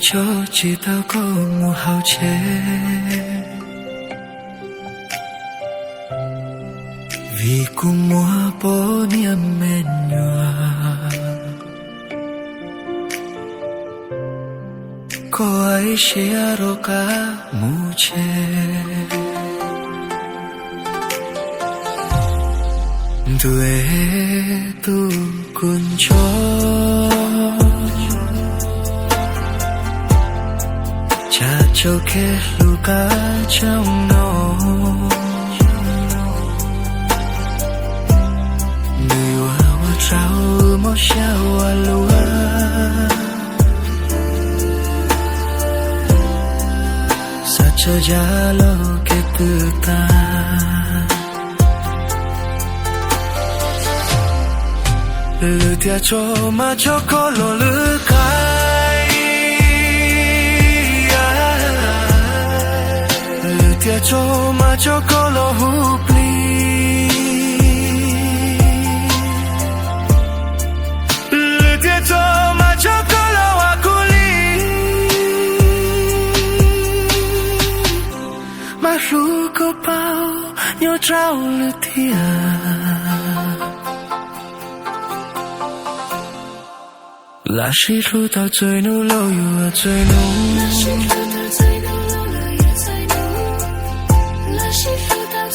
cho chỉ tao có một hào chế vì cùng mua bó niềm mến nhòa có ai sẽ rồi cả mu chế tuổi tu kun cho cha cho ke luka trong nó người wa trao một sao lúa sa cho gia lo ke từ ta lư tia cho mà cho có lo lư cái lư tia cho mà cho có lo hụp ly lư tia cho mà cho có lo akuli mà ru có bao nhớ trao lư tia là shi ru tao chơi nu lâu yêu chơi nu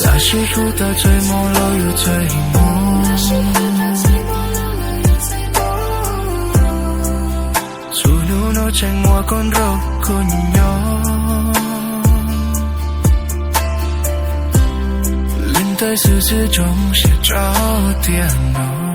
là shi ru tao chơi mong lâu yêu chơi mong dù nu nó chẳng mua con rau con nhỏ lên tới sự sự trong sẽ trao tiền nó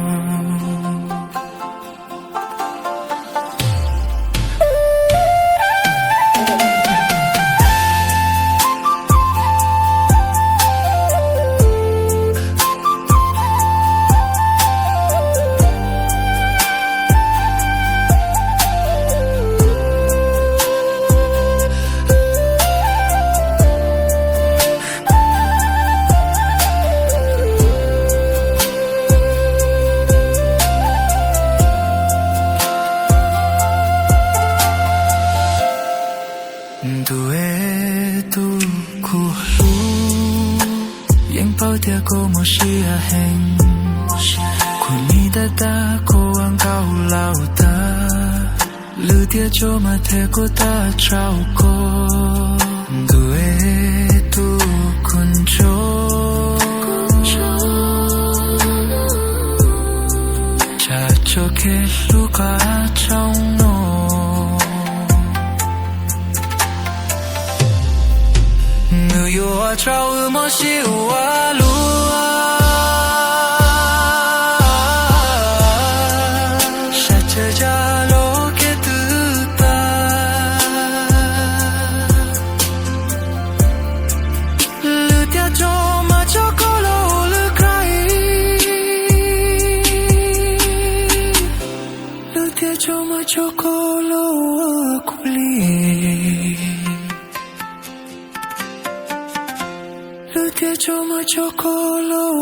cô một xia hẹn cô ni ta cô ăn cao lao ta lư tia cho mà thế cô ta trao cô người tu con cho cha cho cái lúc cả trong nó người yêu trao một xíu cho mà cho cô lâu